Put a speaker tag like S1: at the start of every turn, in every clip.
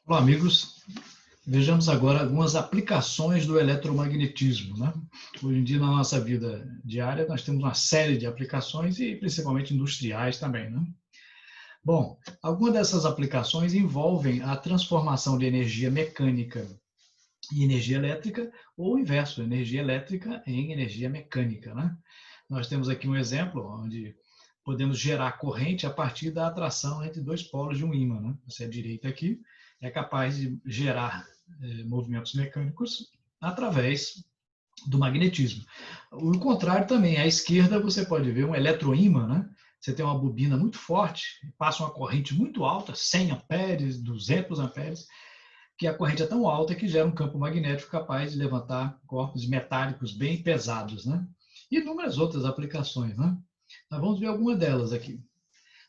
S1: Olá, amigos. Vejamos agora algumas aplicações do eletromagnetismo, né? Hoje em dia, na nossa vida diária, nós temos uma série de aplicações e principalmente industriais também, né? Bom, algumas dessas aplicações envolvem a transformação de energia mecânica em energia elétrica ou o inverso, energia elétrica em energia mecânica, né? Nós temos aqui um exemplo onde podemos gerar corrente a partir da atração entre dois polos de um ímã, né? Você à direita aqui é capaz de gerar movimentos mecânicos através do magnetismo. O contrário também, à esquerda você pode ver um eletroímã, né? Você tem uma bobina muito forte, passa uma corrente muito alta, 100 amperes, 200 amperes, que a corrente é tão alta que gera um campo magnético capaz de levantar corpos metálicos bem pesados, né? E inúmeras outras aplicações, né? Nós vamos ver alguma delas aqui.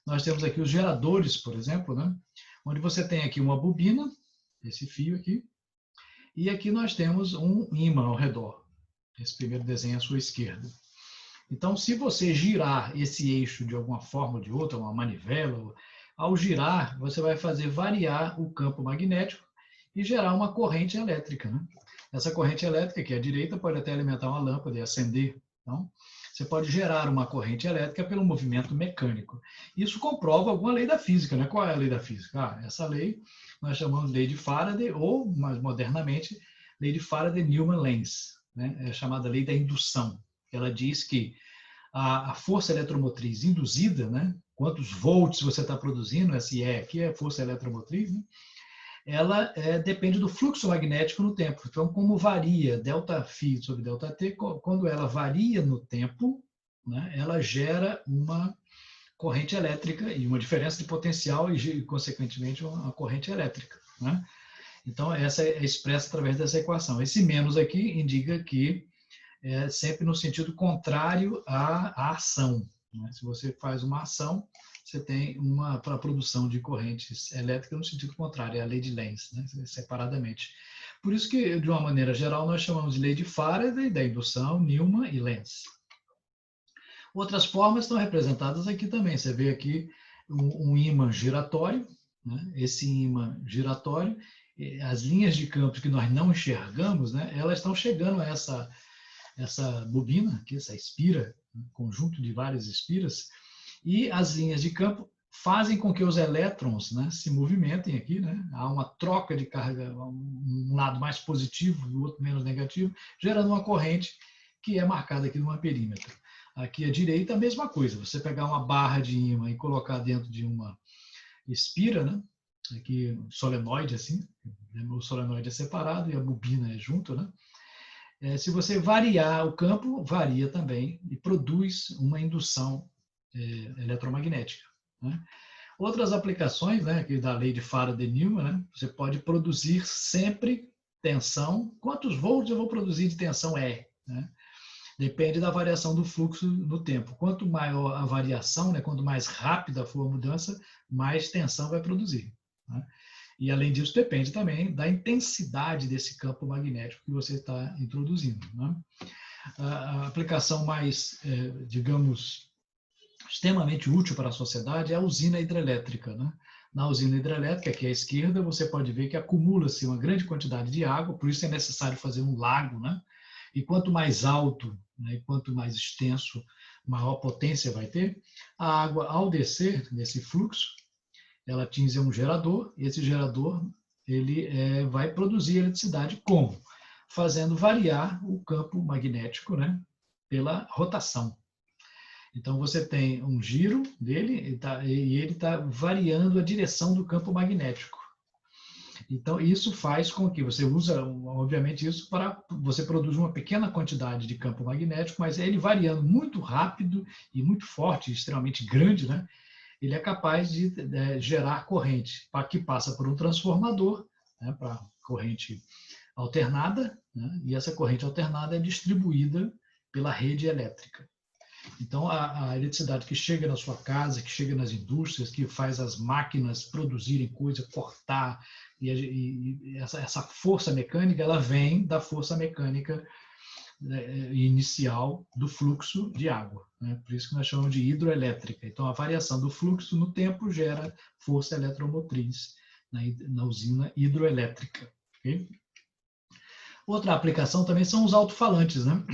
S1: Nós temos aqui os geradores, por exemplo, né? Onde você tem aqui uma bobina, esse fio aqui, e aqui nós temos um ímã ao redor. Esse primeiro desenho à sua esquerda. Então, se você girar esse eixo de alguma forma ou de outra, uma manivela, ao girar, você vai fazer variar o campo magnético e gerar uma corrente elétrica, né? Essa corrente elétrica aqui à direita pode até alimentar uma lâmpada e acender. Então, você pode gerar uma corrente elétrica pelo movimento mecânico. Isso comprova alguma lei da física, né? Qual é a lei da física? Essa lei nós chamamos de lei de Faraday, ou, mais modernamente, lei de Faraday-Newman-Lenz, né? É chamada lei da indução. Ela diz que a força eletromotriz induzida, né? Quantos volts você está produzindo, esse E aqui é a força eletromotriz, né? Ela depende do fluxo magnético no tempo. Então, como varia ΔΦ sobre ΔT, quando ela varia no tempo, né, ela gera uma corrente elétrica e uma diferença de potencial e, consequentemente, uma corrente elétrica, né? Então, essa é expressa através dessa equação. Esse menos aqui indica que é sempre no sentido contrário à ação, né? Se você faz uma ação, você tem uma para a produção de correntes elétricas no sentido contrário, é a lei de Lenz, né? Separadamente. Por isso que, de uma maneira geral, nós chamamos de lei de Faraday, da indução, Newman e Lenz. Outras formas estão representadas aqui também. Você vê aqui um ímã giratório, né? Esse ímã giratório, as linhas de campo que nós não enxergamos, né? Elas estão chegando a essa bobina, aqui, essa espira, um conjunto de várias espiras, e as linhas de campo fazem com que os elétrons, né, se movimentem aqui, né? Há uma troca de carga, um lado mais positivo e o outro menos negativo, gerando uma corrente que é marcada aqui no amperímetro. Aqui à direita, a mesma coisa. Você pegar uma barra de ímã e colocar dentro de uma espira, né? Aqui, solenoide, assim. O solenoide é separado e a bobina é junto, né? Se você variar o campo, varia também e produz uma indução eletromagnética, né? Outras aplicações, né, que da lei de Faraday-Newman, né, você pode produzir sempre tensão. Quantos volts eu vou produzir de tensão E? Né? Depende da variação do fluxo no tempo. Quanto maior a variação, né, quanto mais rápida for a mudança, mais tensão vai produzir, né? E, além disso, depende também da intensidade desse campo magnético que você está introduzindo, né? A aplicação mais, digamos, extremamente útil para a sociedade é a usina hidrelétrica, né? Na usina hidrelétrica, aqui à esquerda, você pode ver que acumula-se uma grande quantidade de água, por isso é necessário fazer um lago, né? E quanto mais alto, né, e quanto mais extenso, maior potência vai ter. A água, ao descer nesse fluxo, ela atinge um gerador, e esse gerador ele vai produzir eletricidade como? Fazendo variar o campo magnético, né, pela rotação. Então, você tem um giro dele e ele está variando a direção do campo magnético. Então, isso faz com que você usa, obviamente, isso para você produz uma pequena quantidade de campo magnético, mas ele variando muito rápido e muito forte, extremamente grande, né? Ele é capaz de gerar corrente, que passa por um transformador, né, para corrente alternada, né, e essa corrente alternada é distribuída pela rede elétrica. Então, a eletricidade que chega na sua casa, que chega nas indústrias, que faz as máquinas produzirem coisa, cortar, e essa força mecânica, ela vem da força mecânica inicial do fluxo de água, né? Por isso que nós chamamos de hidroelétrica. Então, a variação do fluxo no tempo gera força eletromotriz na usina hidroelétrica. Okay? Outra aplicação também são os alto-falantes, né?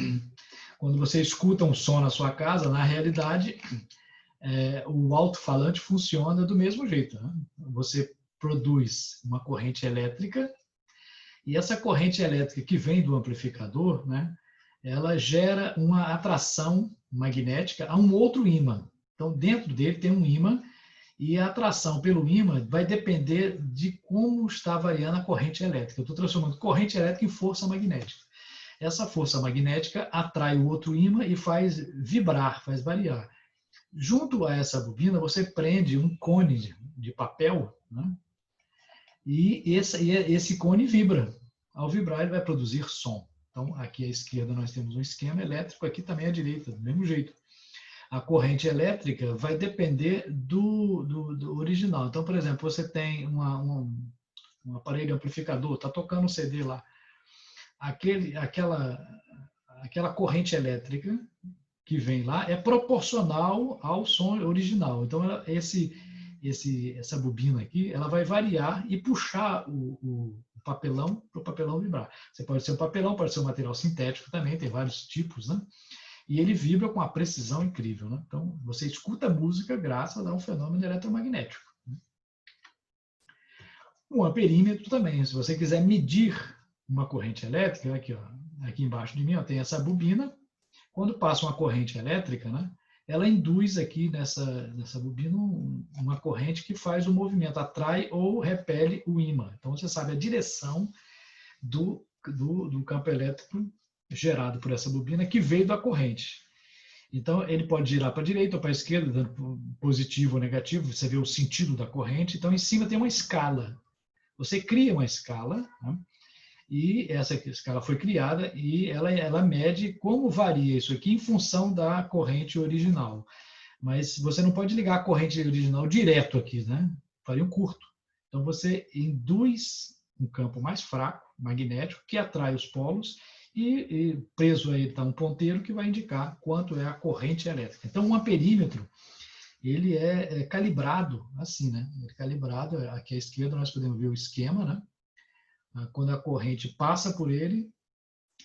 S1: Quando você escuta um som na sua casa, na realidade, o alto-falante funciona do mesmo jeito. Né? Você produz uma corrente elétrica e essa corrente elétrica que vem do amplificador, né, ela gera uma atração magnética a um outro ímã. Então, dentro dele tem um ímã e a atração pelo ímã vai depender de como está variando a corrente elétrica. Eu estou transformando corrente elétrica em força magnética. Essa força magnética atrai o outro ímã e faz vibrar, faz variar. Junto a essa bobina, você prende um cone de papel, né? E esse cone vibra. Ao vibrar, ele vai produzir som. Então, aqui à esquerda nós temos um esquema elétrico, aqui também à direita, do mesmo jeito. A corrente elétrica vai depender do original. Então, por exemplo, você tem um aparelho amplificador, está tocando um CD lá. Aquela corrente elétrica que vem lá é proporcional ao som original. Então, essa bobina aqui, ela vai variar e puxar o papelão para o papelão vibrar. Você pode ser um papelão, pode ser um material sintético também, tem vários tipos, né? E ele vibra com uma precisão incrível, né? Então, você escuta a música graças a um fenômeno eletromagnético. Um amperímetro também, se você quiser medir uma corrente elétrica, aqui embaixo de mim tem essa bobina. Quando passa uma corrente elétrica, né, ela induz aqui nessa bobina uma corrente que faz o movimento, atrai ou repele o ímã. Então, você sabe a direção do campo elétrico gerado por essa bobina que veio da corrente. Então, ele pode girar para a direita ou para a esquerda, dando positivo ou negativo, você vê o sentido da corrente. Então, em cima tem uma escala. Você cria uma escala, né? E essa escala foi criada e ela mede como varia isso aqui em função da corrente original. Mas você não pode ligar a corrente original direto aqui, né? Faria um curto. Então, você induz um campo mais fraco, magnético, que atrai os polos e preso a ele está um ponteiro que vai indicar quanto é a corrente elétrica. Então, um amperímetro, ele é calibrado assim, né? Ele é calibrado, aqui à esquerda nós podemos ver o esquema, né? Quando a corrente passa por ele,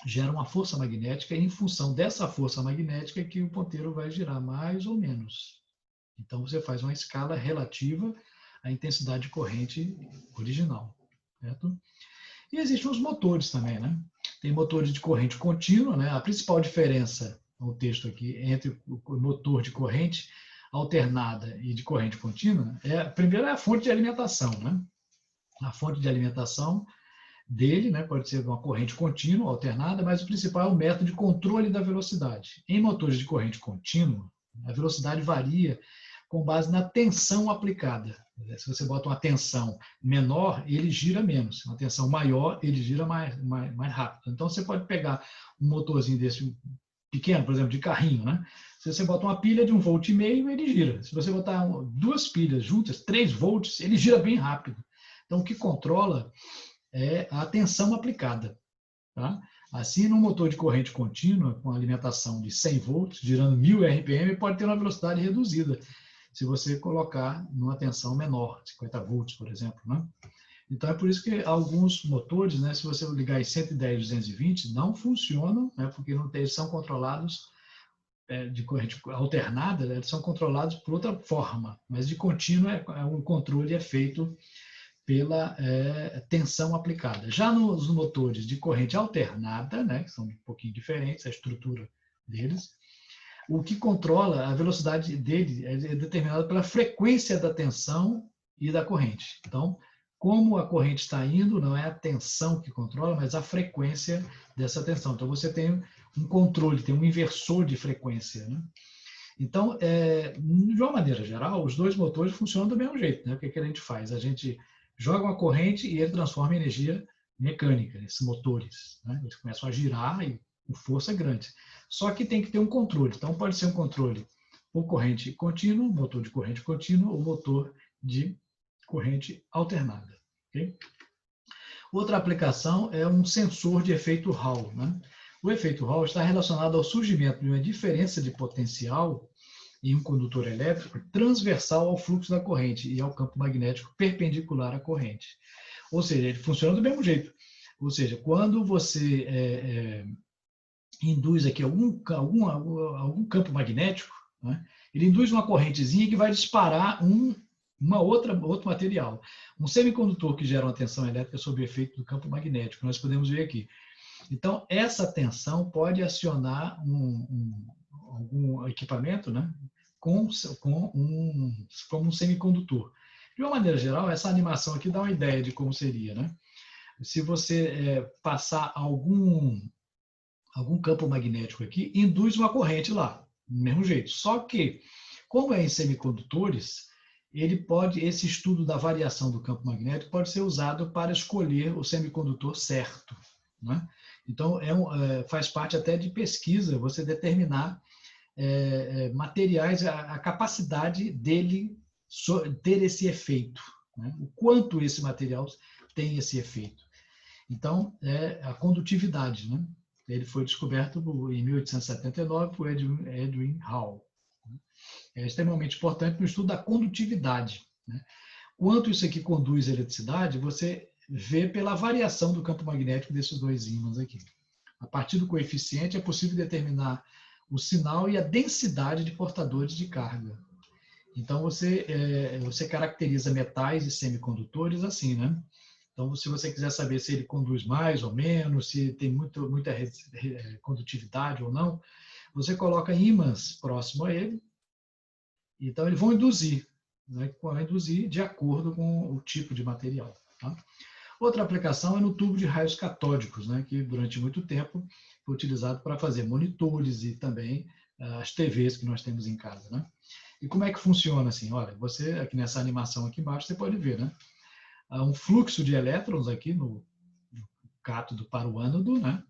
S1: gera uma força magnética e em função dessa força magnética que o ponteiro vai girar mais ou menos. Então, você faz uma escala relativa à intensidade de corrente original. Certo? E existem os motores também, né? Tem motores de corrente contínua, né? A principal diferença, no texto aqui, entre o motor de corrente alternada e de corrente contínua, primeiro é a fonte de alimentação, né? A fonte de alimentação dele, né, pode ser uma corrente contínua, alternada, mas o principal é o método de controle da velocidade. Em motores de corrente contínua, a velocidade varia com base na tensão aplicada. Se você bota uma tensão menor, ele gira menos. Uma tensão maior, ele gira mais rápido. Então, você pode pegar um motorzinho desse pequeno, por exemplo, de carrinho, né? Se você bota uma pilha de 1,5 volt, ele gira. Se você botar duas pilhas juntas, 3 volts, ele gira bem rápido. Então, o que controla é a tensão aplicada. Tá? Assim, num motor de corrente contínua, com alimentação de 100 volts, girando 1000 RPM, pode ter uma velocidade reduzida, se você colocar numa tensão menor, 50 volts, por exemplo. Né? Então, é por isso que alguns motores, né, se você ligar em 110, 220, não funcionam, né, porque eles são controlados de corrente alternada, né, eles são controlados por outra forma, mas de contínua o controle é feito pela tensão aplicada. Já nos motores de corrente alternada, né, que são um pouquinho diferentes, a estrutura deles, o que controla a velocidade dele é determinada pela frequência da tensão e da corrente. Então, como a corrente está indo, não é a tensão que controla, mas a frequência dessa tensão. Então, você tem um controle, tem um inversor de frequência, né? Então, de uma maneira geral, os dois motores funcionam do mesmo jeito, né? O que a gente faz? A gente joga uma corrente e ele transforma em energia mecânica, esses motores. Né? Eles começam a girar e com força grande. Só que tem que ter um controle. Então, pode ser um controle por corrente contínua, motor de corrente contínua, ou motor de corrente alternada. Okay? Outra aplicação é um sensor de efeito Hall. Né? O efeito Hall está relacionado ao surgimento de uma diferença de potencial em um condutor elétrico transversal ao fluxo da corrente e ao campo magnético perpendicular à corrente. Ou seja, ele funciona do mesmo jeito. Ou seja, quando você induz aqui algum campo magnético, né, ele induz uma correntezinha que vai disparar outro material. Um semicondutor que gera uma tensão elétrica sob efeito do campo magnético, nós podemos ver aqui. Então, essa tensão pode acionar algum equipamento, né, como um semicondutor. De uma maneira geral, essa animação aqui dá uma ideia de como seria, né? Se você passar algum campo magnético aqui, induz uma corrente lá, do mesmo jeito. Só que, como é em semicondutores, esse estudo da variação do campo magnético pode ser usado para escolher o semicondutor certo, né? Então, faz parte até de pesquisa você determinar materiais, a capacidade dele ter esse efeito, né? O quanto esse material tem esse efeito. Então, a condutividade, né? Ele foi descoberto em 1879 por Edwin Hall. É extremamente importante no estudo da condutividade, né? Quanto isso aqui conduz a eletricidade, você vê pela variação do campo magnético desses dois ímãs aqui. A partir do coeficiente é possível determinar o sinal e a densidade de portadores de carga. Então, você caracteriza metais e semicondutores assim, né? Então, se você quiser saber se ele conduz mais ou menos, se tem muita condutividade ou não, você coloca ímãs próximo a ele, então eles vão induzir, né? Vão induzir de acordo com o tipo de material. Tá? Outra aplicação é no tubo de raios catódicos, né? Que durante muito tempo foi utilizado para fazer monitores e também as TVs que nós temos em casa, né? E como é que funciona assim? Olha, você aqui nessa animação aqui embaixo, você pode ver, né? Há um fluxo de elétrons aqui no cátodo para o ânodo, né?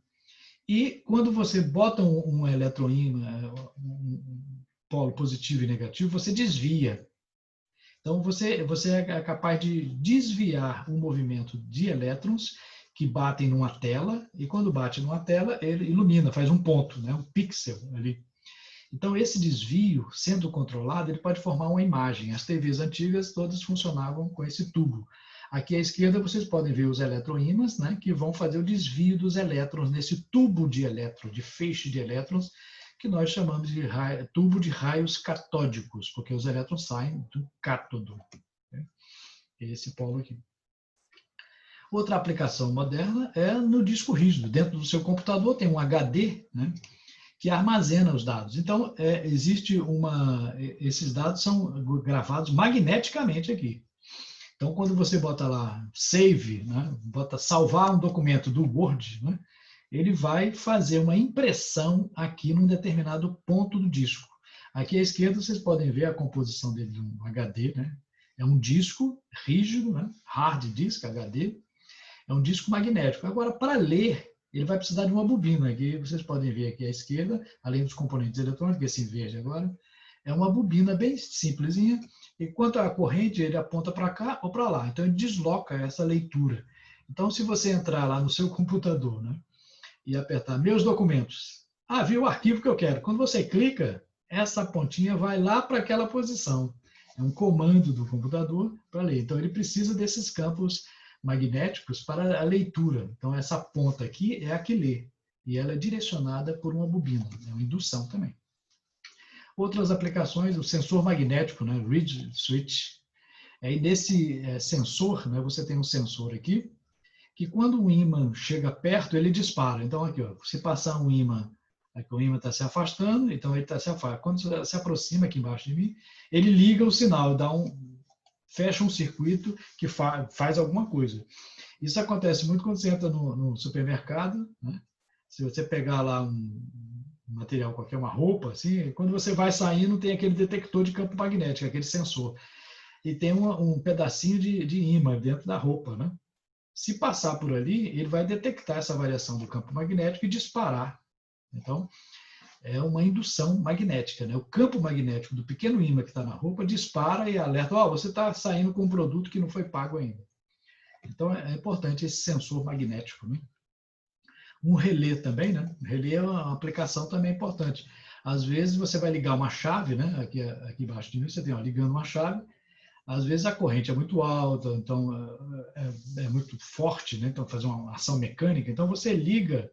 S1: E quando você bota um eletroímã, um polo positivo e negativo, você desvia. Então, você é capaz de desviar o movimento de elétrons que batem numa tela, e quando bate numa tela, ele ilumina, faz um ponto, né? Um pixel ali. Então, esse desvio, sendo controlado, ele pode formar uma imagem. As TVs antigas todas funcionavam com esse tubo. Aqui à esquerda vocês podem ver os eletroímãs, né, que vão fazer o desvio dos elétrons nesse tubo de elétrons, de feixe de elétrons, que nós chamamos de tubo de raios catódicos, porque os elétrons saem do cátodo. Né? Esse polo aqui. Outra aplicação moderna é no disco rígido. Dentro do seu computador tem um HD, né, que armazena os dados. Então, esses dados são gravados magneticamente aqui. Então, quando você bota lá save, né, bota salvar um documento do Word, né, ele vai fazer uma impressão aqui num determinado ponto do disco. Aqui à esquerda vocês podem ver a composição dele de um HD, né? É um disco rígido, né? Hard disk, HD, é um disco magnético. Agora, para ler, ele vai precisar de uma bobina. Aqui vocês podem ver aqui à esquerda, além dos componentes eletrônicos, esse em verde agora, é uma bobina bem simplesinha. Enquanto a corrente, ele aponta para cá ou para lá. Então, ele desloca essa leitura. Então, se você entrar lá no seu computador, né, e apertar meus documentos, viu o arquivo que eu quero. Quando você clica, essa pontinha vai lá para aquela posição. É um comando do computador para ler. Então, ele precisa desses campos magnéticos para a leitura. Então, essa ponta aqui é a que lê. E ela é direcionada por uma bobina. É uma indução também. Outras aplicações, o sensor magnético, né, reed switch. Aí nesse sensor, né, você tem um sensor aqui, que quando o ímã chega perto, ele dispara. Então aqui, ó, se passar um ímã, aqui o ímã está se afastando, então ele está se afastando. Quando se aproxima aqui embaixo de mim, ele liga o sinal, fecha um circuito que faz alguma coisa. Isso acontece muito quando você entra no supermercado, né? Se você pegar lá um material qualquer, uma roupa, assim, quando você vai saindo, tem aquele detector de campo magnético, aquele sensor. E tem um pedacinho de ímã dentro da roupa, né? Se passar por ali, ele vai detectar essa variação do campo magnético e disparar. Então, é uma indução magnética, né? O campo magnético do pequeno ímã que está na roupa dispara e alerta, você está saindo com um produto que não foi pago ainda. Então, é importante esse sensor magnético, né? Um relé também, né? O relé é uma aplicação também importante. Às vezes você vai ligar uma chave, né? Aqui embaixo de mim você tem, ó, ligando uma chave. Às vezes a corrente é muito alta, então é muito forte, né? Então fazer uma ação mecânica. Então você liga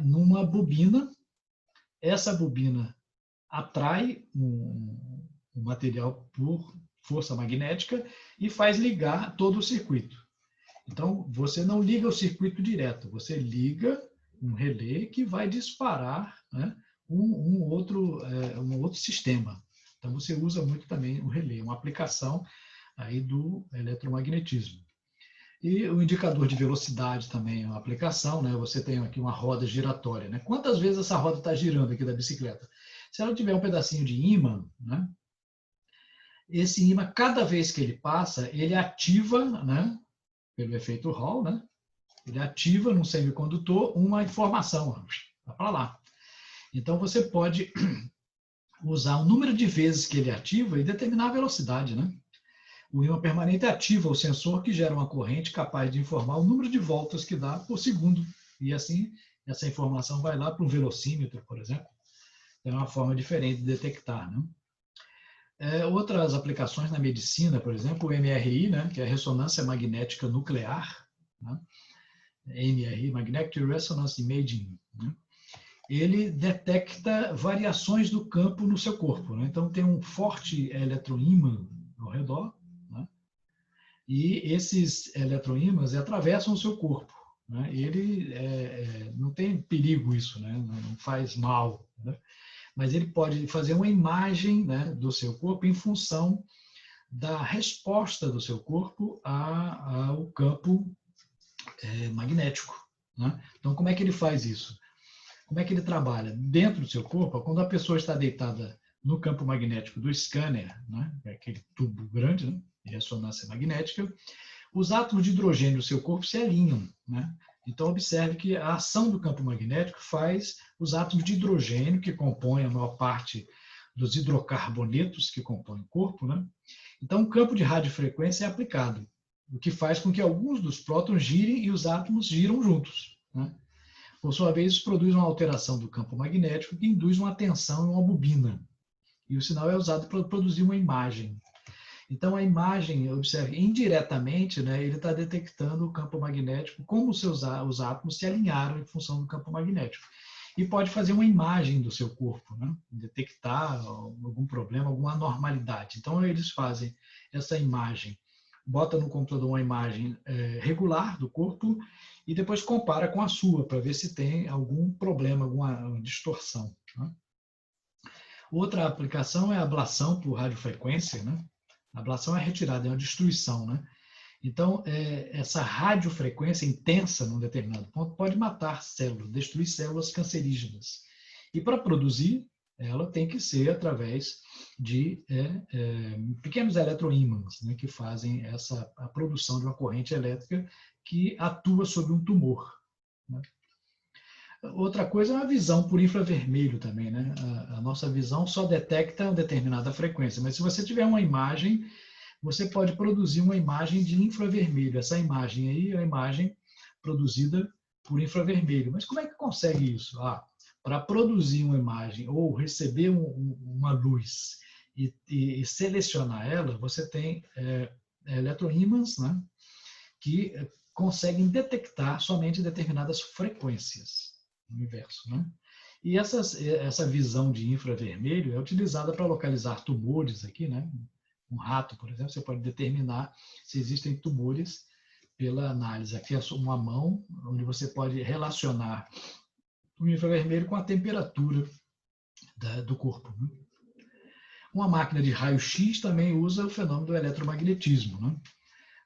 S1: numa bobina. Essa bobina atrai um material por força magnética e faz ligar todo o circuito. Então, você não liga o circuito direto, você liga um relé que vai disparar, né, um outro sistema. Então, você usa muito também o relé, uma aplicação aí do eletromagnetismo. E o indicador de velocidade também é uma aplicação, né? Você tem aqui uma roda giratória, né? Quantas vezes essa roda está girando aqui da bicicleta? Se ela tiver um pedacinho de ímã, né? Esse ímã, cada vez que ele passa, ele ativa, né? Pelo efeito Hall, né? Ele ativa no semicondutor uma informação, vai para lá. Então você pode usar o número de vezes que ele ativa e determinar a velocidade, né? O ímã permanente ativa o sensor que gera uma corrente capaz de informar o número de voltas que dá por segundo. E assim, essa informação vai lá para um velocímetro, por exemplo. É uma forma diferente de detectar, né? Outras aplicações na medicina, por exemplo, o MRI, né, que é a ressonância magnética nuclear, né? MRI, Magnetic Resonance Imaging, né? Ele detecta variações do campo no seu corpo, né? Então tem um forte eletroímã ao redor, né? E esses eletroímãs atravessam o seu corpo, né? Ele não tem perigo isso, né? Não faz mal, né? Mas ele pode fazer uma imagem, né, do seu corpo em função da resposta do seu corpo ao campo magnético, né? Então, como é que ele faz isso? Como é que ele trabalha? Dentro do seu corpo, quando a pessoa está deitada no campo magnético do scanner, né, aquele tubo grande, né, de ressonância magnética, os átomos de hidrogênio do seu corpo se alinham, né? Então, observe que a ação do campo magnético faz os átomos de hidrogênio, que compõem a maior parte dos hidrocarbonetos que compõem o corpo, né? Então, o campo de radiofrequência é aplicado, o que faz com que alguns dos prótons girem e os átomos giram juntos, né? Por sua vez, isso produz uma alteração do campo magnético que induz uma tensão em uma bobina. E o sinal é usado para produzir uma imagem. Então, a imagem, observe, indiretamente, né, ele está detectando o campo magnético, como os átomos se alinharam em função do campo magnético. E pode fazer uma imagem do seu corpo, né, detectar algum problema, alguma anormalidade. Então, eles fazem essa imagem, bota no computador uma imagem regular do corpo e depois compara com a sua, para ver se tem algum problema, alguma distorção, né? Outra aplicação é a ablação por radiofrequência, né? A ablação é retirada, é uma destruição, né? Então, essa radiofrequência intensa num determinado ponto pode matar células, destruir células cancerígenas. E para produzir, ela tem que ser através de pequenos eletroímãs, né, que fazem a produção de uma corrente elétrica que atua sobre um tumor, né? Outra coisa é a visão por infravermelho também, né? A nossa visão só detecta uma determinada frequência, mas se você tiver uma imagem, você pode produzir uma imagem de infravermelho. Essa imagem aí é a imagem produzida por infravermelho. Mas como é que consegue isso? Para produzir uma imagem ou receber uma luz e selecionar ela, você tem eletroímãs, né, que conseguem detectar somente determinadas frequências no universo, né? E essa visão de infravermelho é utilizada para localizar tumores aqui, né? Um rato, por exemplo, você pode determinar se existem tumores pela análise. Aqui é uma mão onde você pode relacionar o infravermelho com a temperatura do corpo, né? Uma máquina de raio-x também usa o fenômeno do eletromagnetismo, né?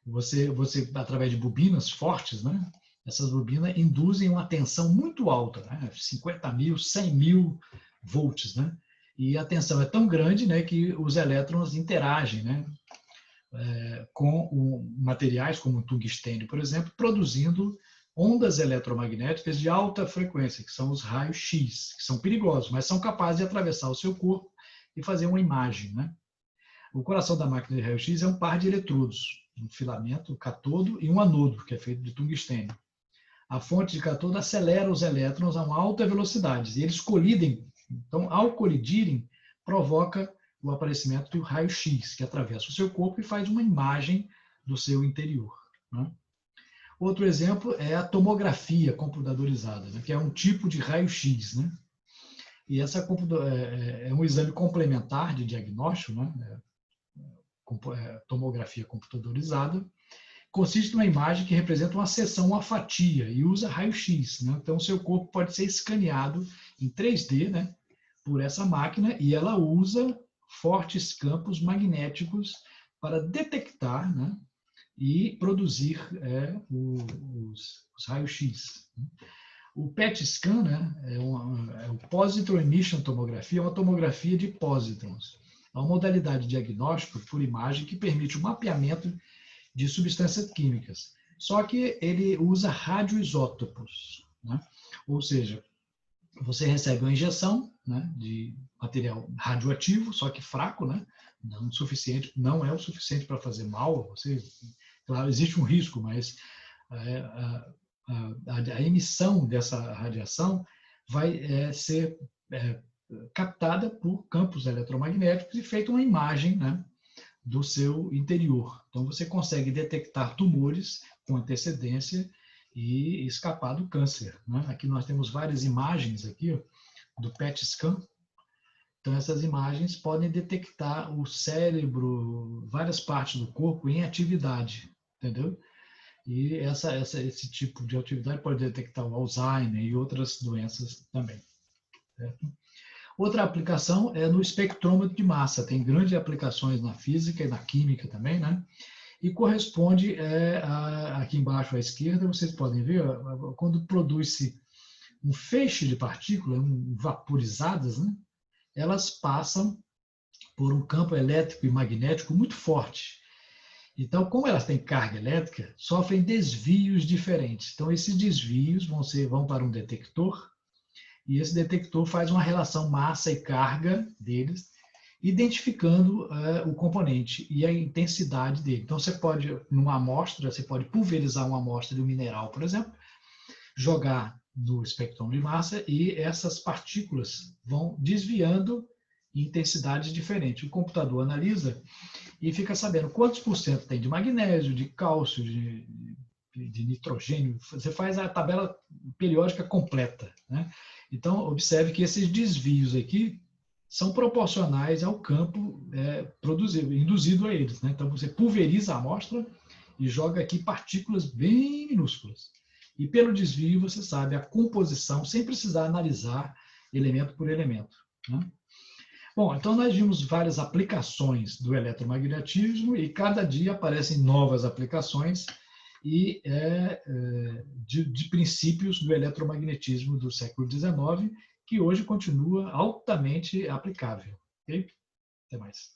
S1: Você, através de bobinas fortes, né? Essas bobinas induzem uma tensão muito alta, né? 50.000, 100.000 volts, né? E a tensão é tão grande, né, que os elétrons interagem, né, com materiais como o tungstênio, por exemplo, produzindo ondas eletromagnéticas de alta frequência, que são os raios-x, que são perigosos, mas são capazes de atravessar o seu corpo e fazer uma imagem, né? O coração da máquina de raio-x é um par de eletrodos, um filamento catodo e um anodo, que é feito de tungstênio. A fonte de catodo acelera os elétrons a uma alta velocidade e eles colidem Então, ao colidirem, provoca o aparecimento do raio-x, que atravessa o seu corpo e faz uma imagem do seu interior. Né? Outro exemplo é a tomografia computadorizada, né? Que é um tipo de raio-x. Né? E essa é um exame complementar de diagnóstico, né? Tomografia computadorizada, consiste numa imagem que representa uma seção, uma fatia, e usa raio-x. Né? Então, o seu corpo pode ser escaneado em 3D, né? Por essa máquina, e ela usa fortes campos magnéticos para detectar, né? E produzir os raios-x. O PET scan, né? É o Positron Emission Tomografia, é uma tomografia de pósitrons. É uma modalidade de diagnóstico por imagem que permite o mapeamento de substâncias químicas. Só que ele usa radioisótopos, né? Ou seja, você recebe uma injeção, né, de material radioativo, só que fraco, né? Não é o suficiente para fazer mal. Claro, existe um risco, mas a emissão dessa radiação vai ser captada por campos eletromagnéticos e feita uma imagem, né, do seu interior. Então, você consegue detectar tumores com antecedência e escapar do câncer. Né? Aqui nós temos várias imagens aqui, ó, do PET scan. Então, essas imagens podem detectar o cérebro, várias partes do corpo em atividade, entendeu? E esse tipo de atividade pode detectar o Alzheimer e outras doenças também. Certo? Outra aplicação é no espectrômetro de massa. Tem grandes aplicações na física e na química também, né? E corresponde, aqui embaixo à esquerda, vocês podem ver, quando produz-se um feixe de partículas vaporizadas, né? Elas passam por um campo elétrico e magnético muito forte. Então, como elas têm carga elétrica, sofrem desvios diferentes. Então, esses desvios vão para um detector, e esse detector faz uma relação massa e carga deles, identificando o componente e a intensidade dele. Então, você pode, numa amostra, você pode pulverizar uma amostra de um mineral, por exemplo, jogar no espectrômetro de massa e essas partículas vão desviando em intensidades diferentes. O computador analisa e fica sabendo quantos por cento tem de magnésio, de cálcio, de nitrogênio. Você faz a tabela periódica completa, né? Então, observe que esses desvios aqui são proporcionais ao campo induzido a eles, né? Então, você pulveriza a amostra e joga aqui partículas bem minúsculas. E pelo desvio você sabe a composição, sem precisar analisar elemento por elemento, né? Bom, então nós vimos várias aplicações do eletromagnetismo e cada dia aparecem novas aplicações e de princípios do eletromagnetismo do século XIX, que hoje continua altamente aplicável. Okay? Até mais.